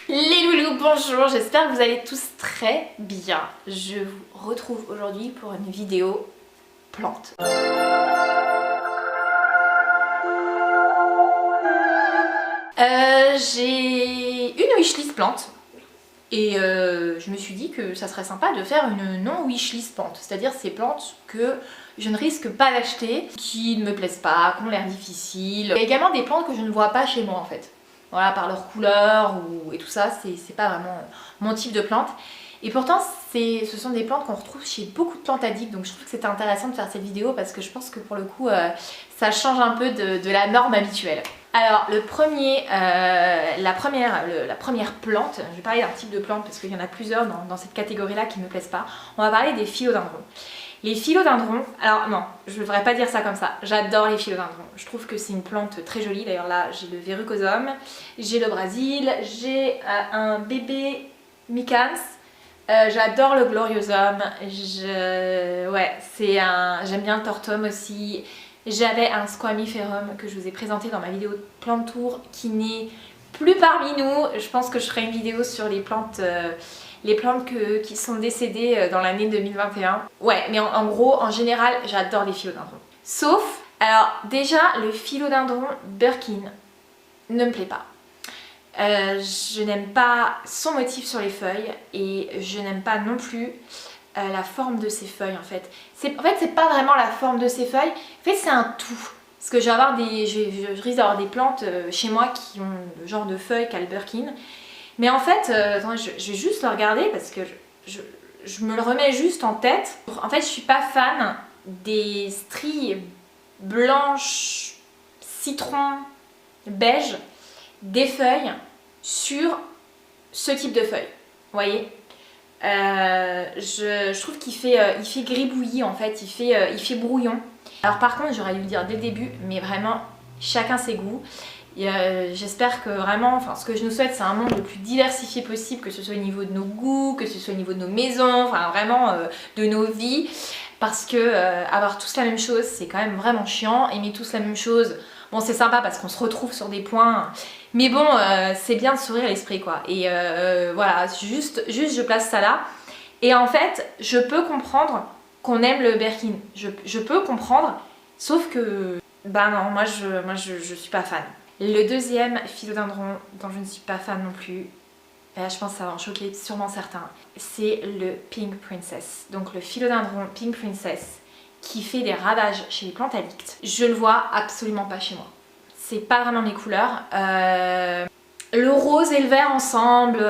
Les loulous, bonjour, j'espère que vous allez tous très bien. Je vous retrouve aujourd'hui pour une vidéo plante. J'ai une wishlist plante et je me suis dit que ça serait sympa de faire une non wishlist plante, c'est-à-dire ces plantes que je ne risque pas d'acheter, qui ne me plaisent pas, qui ont l'air difficiles. Il y a également des plantes que je ne vois pas chez moi en fait. Voilà, par leur couleur et tout ça, c'est pas vraiment mon type de plante. Et pourtant, ce sont des plantes qu'on retrouve chez beaucoup de plantes addicts, donc je trouve que c'était intéressant de faire cette vidéo parce que je pense que pour le coup, ça change un peu de la norme habituelle. Alors, la première plante, je vais parler d'un type de plante parce qu'il y en a plusieurs dans cette catégorie-là qui ne me plaisent pas. On va parler des philodendrons. Les philodendrons, alors non, je ne devrais pas dire ça comme ça, j'adore les philodendrons. Je trouve que c'est une plante très jolie, d'ailleurs là j'ai le verrucosum, j'ai le Brésil, j'ai un bébé micans, j'adore le gloriosum, j'aime bien le tortum aussi. J'avais un squamiferum que je vous ai présenté dans ma vidéo plante tour qui n'est plus parmi nous. Je pense que je ferai une vidéo sur les plantes qui sont décédées dans l'année 2021. Ouais, mais en gros, en général, j'adore les philodendrons. Sauf, alors déjà, le philodendron Birkin ne me plaît pas. Je n'aime pas son motif sur les feuilles et je n'aime pas non plus la forme de ses feuilles en fait. En fait, c'est pas vraiment la forme de ses feuilles, en fait, c'est un tout. Parce que je risque d'avoir des plantes chez moi qui ont le genre de feuilles qu'a le Birkin. Mais en fait, attendez, je vais juste le regarder parce que je me le remets juste en tête. En fait, je suis pas fan des stries blanches, citron, beige, des feuilles sur ce type de feuilles. Vous voyez ? Je trouve qu'il fait gribouillis en fait, il fait brouillon. Alors par contre, j'aurais dû le dire dès le début, mais vraiment, chacun ses goûts. J'espère que vraiment, enfin ce que je nous souhaite, c'est un monde le plus diversifié possible, que ce soit au niveau de nos goûts, que ce soit au niveau de nos maisons, enfin vraiment de nos vies. Parce que avoir tous la même chose, c'est quand même vraiment chiant. Aimer tous la même chose, bon c'est sympa parce qu'on se retrouve sur des points. Mais bon, c'est bien de sourire à l'esprit quoi. Et voilà, juste je place ça là. Et en fait, je peux comprendre qu'on aime le Birkin. Je peux comprendre, sauf que, bah non, moi je suis pas fan. Le deuxième philodendron dont je ne suis pas fan non plus, je pense que ça va en choquer sûrement certains, c'est le Pink Princess. Donc le philodendron Pink Princess qui fait des ravages chez les plantes addicts. Je le vois absolument pas chez moi. C'est pas vraiment mes couleurs. Le rose et le vert ensemble,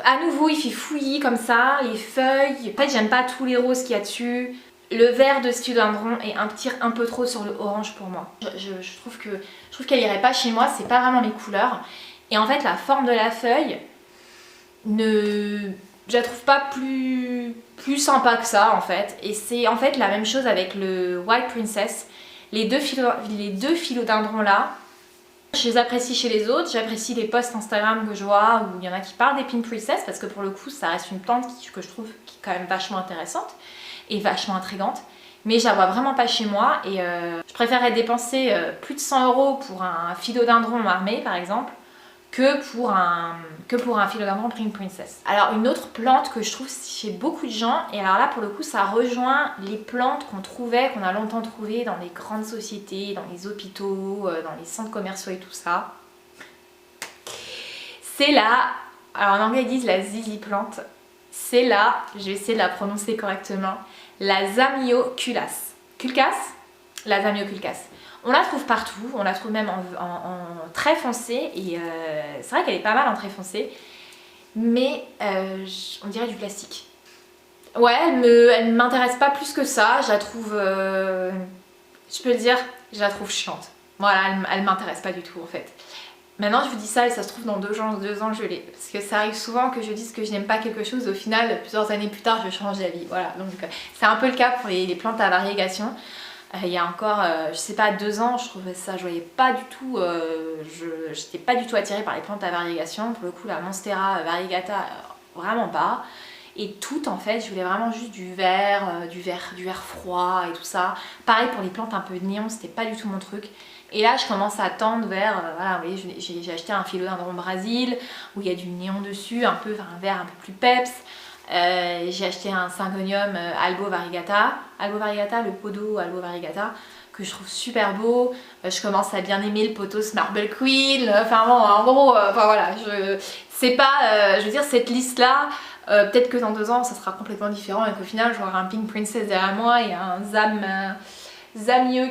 à nouveau il fait fouillis comme ça, les feuilles. En fait j'aime pas tous les roses qu'il y a dessus. Le vert de ce philodendron est un peu trop sur le orange pour moi. Je trouve qu'elle irait pas chez moi, c'est pas vraiment mes couleurs. Et en fait la forme de la feuille, je la trouve pas plus sympa que ça en fait. Et c'est en fait la même chose avec le White Princess. Les deux philodendrons là, je les apprécie chez les autres, j'apprécie les posts Instagram que je vois où il y en a qui parlent des Pink Princess parce que pour le coup ça reste une plante que je trouve qui est quand même vachement intéressante et vachement intrigante. Mais je la vois vraiment pas chez moi et je préférerais dépenser plus de 100 € pour un philodendron armé par exemple que pour un philodendron Pink Princess. Alors une autre plante que je trouve chez beaucoup de gens, et alors là pour le coup ça rejoint les plantes qu'on a longtemps trouvées dans les grandes sociétés, dans les hôpitaux, dans les centres commerciaux et tout ça. C'est alors en anglais ils disent la zizi plante, c'est je vais essayer de la prononcer correctement, la Zamioculcas. La Zamioculcas. On la trouve partout, on la trouve même en très foncé et c'est vrai qu'elle est pas mal en très foncé, mais on dirait du plastique. Ouais, elle m'intéresse pas plus que ça, je la trouve, je peux le dire, je la trouve chiante. Voilà, elle m'intéresse pas du tout en fait. Maintenant je vous dis ça et ça se trouve dans 2 ans je l'ai. Parce que ça arrive souvent que je dise que je n'aime pas quelque chose, au final plusieurs années plus tard je change d'avis. Voilà, donc c'est un peu le cas pour les plantes à variegation. Il y a encore, je sais pas, 2 ans, je trouvais ça, je voyais pas du tout, j'étais pas du tout attirée par les plantes à variegation. Pour le coup, la Monstera variegata, vraiment pas. Et toutes en fait, je voulais vraiment juste du vert froid et tout ça. Pareil pour les plantes un peu néon, c'était pas du tout mon truc. Et là je commence à tendre vers, voilà, vous voyez, j'ai acheté un philodendron Brésil où il y a du néon dessus, un vert un peu plus peps. J'ai acheté un syngonium Albo Variegata, le podo Albo Variegata, que je trouve super beau. Je commence à bien aimer le pothos Marble Queen, enfin bon, en gros, enfin voilà, c'est pas, je veux dire, cette liste là, peut-être que dans 2 ans ça sera complètement différent et qu'au final j'aurai un Pink Princess derrière moi et un Zamio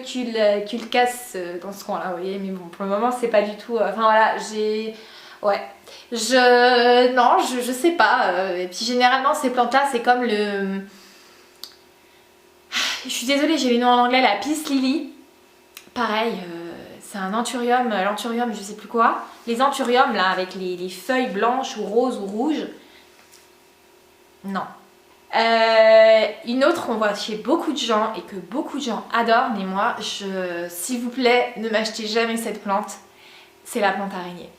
Kulkas dans ce coin là, vous voyez, mais bon, pour le moment c'est pas du tout, enfin voilà, ouais, non, je sais pas, et puis généralement ces plantes là c'est comme je suis désolée, j'ai les noms en anglais, la Peace Lily, pareil, c'est un l'anthurium je sais plus quoi, les anthuriums là avec les feuilles blanches ou roses ou rouges, non. Une autre qu'on voit chez beaucoup de gens et que beaucoup de gens adorent, mais moi, s'il vous plaît, ne m'achetez jamais cette plante, c'est la plante araignée.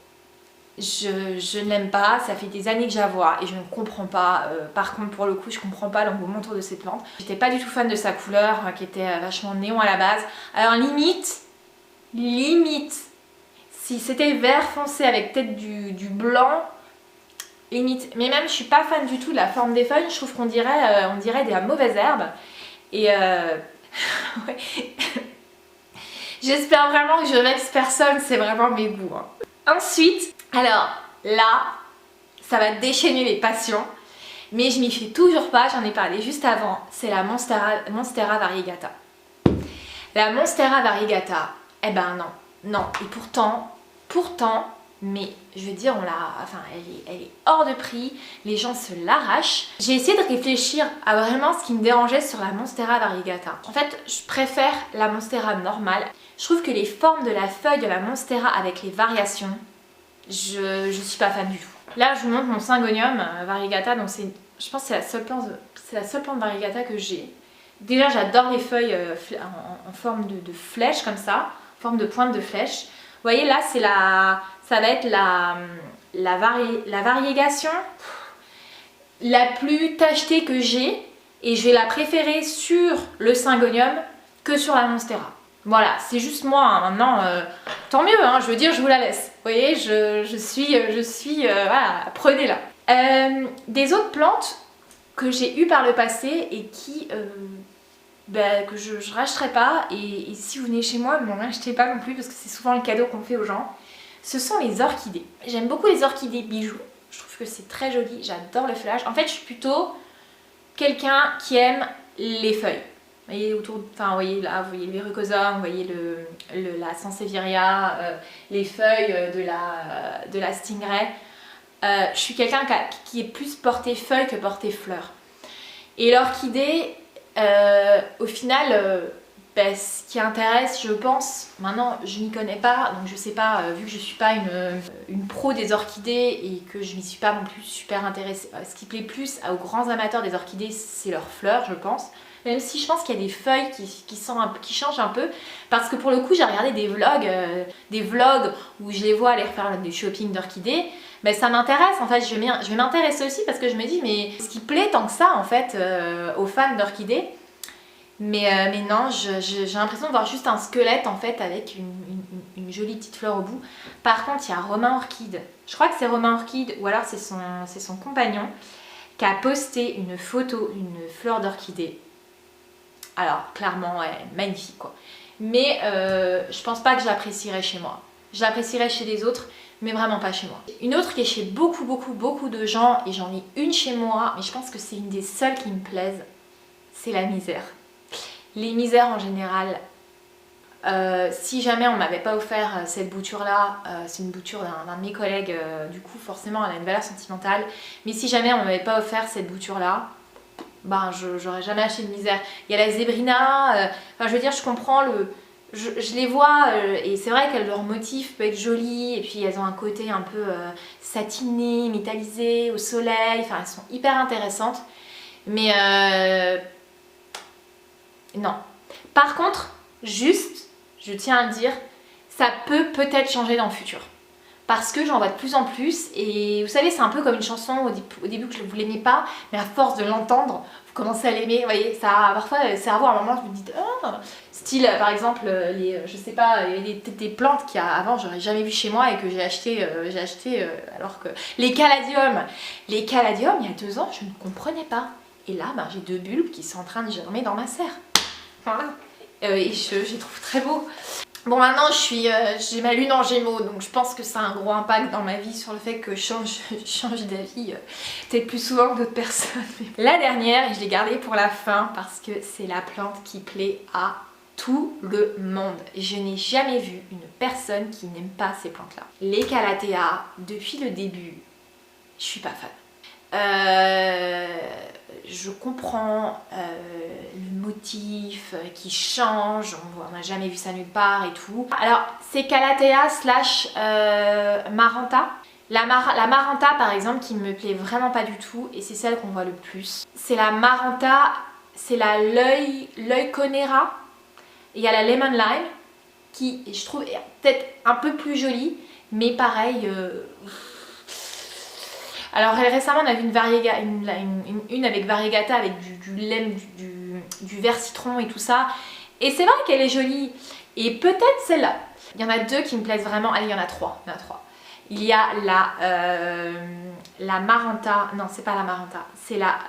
Je ne l'aime pas, ça fait des années que je la vois et je ne comprends pas. Par contre, pour le coup, je comprends pas l'engouement autour de cette plante. J'étais pas du tout fan de sa couleur, qui était vachement néon à la base. Alors limite, si c'était vert foncé avec peut-être du blanc, limite. Mais même, je suis pas fan du tout de la forme des feuilles. Je trouve qu'on dirait, des mauvaises herbes. Et ouais. J'espère vraiment que je vexe personne, c'est vraiment mes goûts. Hein. Ensuite, alors là, ça va déchaîner les passions. Mais je m'y fais toujours pas, j'en ai parlé juste avant. C'est la Monstera Variegata. La Monstera Variegata, eh ben non. Et pourtant, mais je veux dire, elle est hors de prix, les gens se l'arrachent. J'ai essayé de réfléchir à vraiment ce qui me dérangeait sur la Monstera Variegata. En fait, je préfère la Monstera normale. Je trouve que les formes de la feuille de la Monstera avec les variations, je suis pas fan du tout. Là, je vous montre mon syngonium Variegata, donc je pense que c'est la seule plante Variegata que j'ai. Déjà, j'adore les feuilles en forme de flèche comme ça, en forme de pointe de flèche. Vous voyez là, ça va être la variégation la plus tachetée que j'ai et je vais la préférer sur le syngonium que sur la Monstera. Voilà, c'est juste moi, hein. Maintenant, tant mieux, hein, je veux dire, je vous la laisse. Vous voyez, je suis voilà, prenez-la. Des autres plantes que j'ai eues par le passé et qui... que je rachèterai pas et si vous venez chez moi, ne m'en achetez pas non plus parce que c'est souvent le cadeau qu'on fait aux gens. Ce sont les orchidées. J'aime beaucoup les orchidées bijoux, je trouve que c'est très joli, j'adore le feuillage. En fait, je suis plutôt quelqu'un qui aime les feuilles. Vous voyez, vous voyez là, vous voyez le Verrucosa, vous voyez la Sansevieria, les feuilles de la Stingray. Je suis quelqu'un qui est plus porté feuille que porté fleur. Et l'orchidée, au final, ce qui intéresse, je pense, maintenant je n'y connais pas, donc je sais pas, vu que je suis pas une pro des orchidées et que je m'y suis pas non plus super intéressée, ce qui plaît plus aux grands amateurs des orchidées, c'est leurs fleurs, je pense. Même si je pense qu'il y a des feuilles qui changent un peu, parce que pour le coup j'ai regardé des vlogs où je les vois aller faire du shopping d'orchidées. Ben, ça m'intéresse en fait, je vais m'intéresser aussi parce que je me dis mais ce qui plaît tant que ça en fait aux fans d'orchidées. Mais non, j'ai l'impression de voir juste un squelette en fait avec une jolie petite fleur au bout. Par contre, il y a Romain Orchide, je crois que c'est Romain Orchide ou alors c'est son compagnon qui a posté une photo, une fleur d'orchidée. Alors clairement, ouais, magnifique quoi. Mais je pense pas que je l'apprécierais chez moi. Je l'apprécierais chez les autres, mais vraiment pas chez moi. Une autre qui est chez beaucoup de gens, et j'en ai une chez moi, mais je pense que c'est une des seules qui me plaisent, c'est la misère. Les misères en général, si jamais on m'avait pas offert cette bouture là, c'est une bouture d'un de mes collègues, du coup forcément elle a une valeur sentimentale, mais si jamais on m'avait pas offert cette bouture là, ben j'aurais jamais acheté de misère. Il y a la Zébrina, enfin je veux dire je comprends je les vois et c'est vrai que leur motif peut être joli et puis elles ont un côté un peu satiné, métallisé, au soleil, enfin elles sont hyper intéressantes, mais non. Par contre, juste, je tiens à le dire, ça peut peut-être changer dans le futur. parce que j'en vois de plus en plus. Et vous savez, c'est un peu comme une chanson au début que vous l'aimez pas, mais à force de l'entendre, vous commencez à l'aimer. Vous voyez, ça, parfois le cerveau à un moment, je me dis style par exemple je sais pas, des plantes qui avant j'aurais jamais vu chez moi et que j'ai acheté alors que les caladiums il y a 2 ans je ne comprenais pas. Et là j'ai 2 bulbes qui sont en train de germer dans ma serre. Voilà. Et je les trouve très beaux. Bon, maintenant j'ai ma lune en Gémeaux, donc je pense que ça a un gros impact dans ma vie sur le fait que je change d'avis peut-être plus souvent que d'autres personnes. La dernière, je l'ai gardée pour la fin parce que c'est la plante qui plaît à tout le monde. Je n'ai jamais vu une personne qui n'aime pas ces plantes-là. Les calathea, depuis le début, je suis pas fan. Je comprends le motif qui change, on n'a jamais vu ça nulle part et tout. Alors c'est calathea slash maranta. La maranta par exemple qui me plaît vraiment pas du tout et c'est celle qu'on voit le plus. C'est la maranta, c'est la l'œil conera. Il y a la lemon lime qui je trouve est peut-être un peu plus jolie mais pareil. Alors récemment on a vu une avec variegata avec du lait, du vert citron et tout ça. Et c'est vrai qu'elle est jolie. Et peut-être celle-là. Il y en a 2 qui me plaisent vraiment. Allez, il y en a 3. Il y a la maranta. Non, c'est pas la maranta. C'est la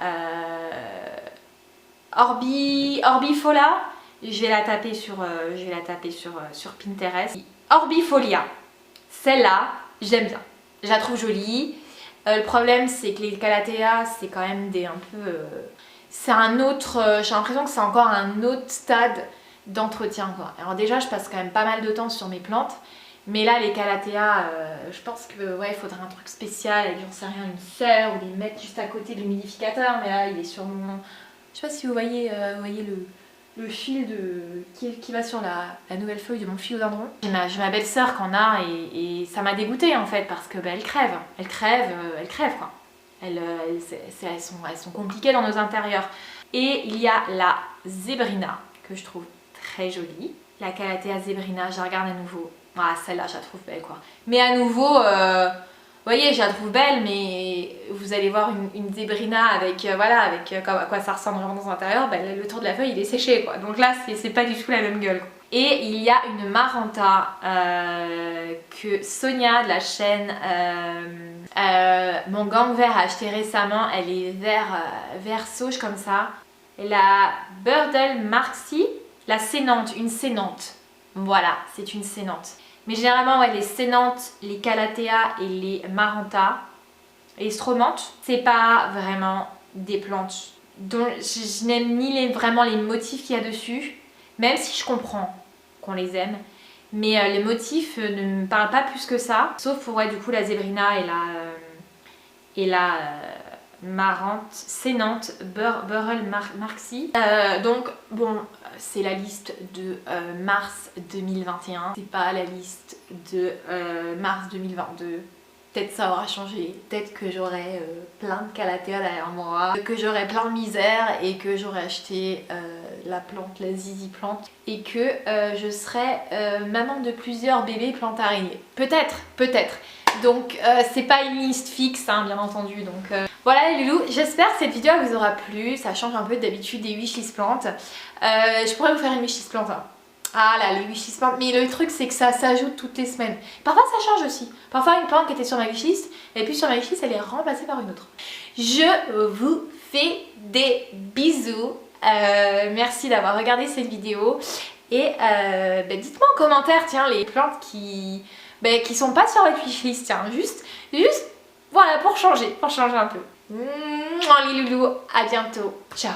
orbifolia. Je vais la taper sur Pinterest. Orbifolia. Celle-là, j'aime bien. Je la trouve jolie. Le problème c'est que les calathea c'est quand même c'est un autre, j'ai l'impression que c'est encore un autre stade d'entretien quoi. Alors déjà je passe quand même pas mal de temps sur mes plantes, mais là les calathea je pense que ouais il faudrait un truc spécial avec j'en sais rien une serre ou les mettre juste à côté de l'humidificateur, mais là il est sur mon, je sais pas si vous voyez le fil qui va sur la nouvelle feuille de mon philodendron. J'ai ma belle-sœur qui en a et ça m'a dégoûtée en fait parce que elle crève quoi. Elles sont compliquées dans nos intérieurs. Et il y a la zébrina que je trouve très jolie. La calathea zébrina, je la regarde à nouveau. Ah celle-là je la trouve belle quoi. Mais à nouveau, vous voyez, je la trouve belle, mais vous allez voir une zébrina avec à quoi ça ressemble vraiment dans l'intérieur, le tour de la feuille il est séché quoi. Donc là c'est pas du tout la même gueule quoi. Et il y a une maranta que Sonia de la chaîne Mon Gang Vert a acheté récemment. Elle est vert sauge comme ça. Et la Birdle Marxie, la sénante, une sénante. Voilà, c'est une sénante. Mais généralement, ouais, les sénantes, les calathea et les maranta, les stromantes, c'est pas vraiment des plantes dont je n'aime ni vraiment les motifs qu'il y a dessus, même si je comprends qu'on les aime. Mais les motifs ne me parlent pas plus que ça, sauf pour ouais, du coup la zébrina et la marante, sénante, Burrell Marxie. Donc bon, c'est la liste de mars 2021, c'est pas la liste de mars 2022. Peut-être ça aura changé, peut-être que j'aurai plein de calathea derrière moi, que j'aurai plein de misère et que j'aurai acheté la plante, la zizi plante, et que je serai maman de plusieurs bébés plantes araignées. Peut-être. Donc c'est pas une liste fixe hein, bien entendu. Donc voilà les loulous, j'espère que cette vidéo vous aura plu. Ça change un peu d'habitude des wishlist plantes. Je pourrais vous faire une wishlist plante hein. Ah là les wishlist plantes, mais le truc c'est que ça s'ajoute toutes les semaines. Parfois ça change aussi. Parfois une plante qui était sur ma wishlist et puis sur ma wishlist elle est remplacée par une autre. Je vous fais des bisous. Merci d'avoir regardé cette vidéo. Et dites-moi en commentaire tiens les plantes qui sont pas sur votre wishlist, tiens, juste voilà pour changer un peu. Les loulous, à bientôt, ciao.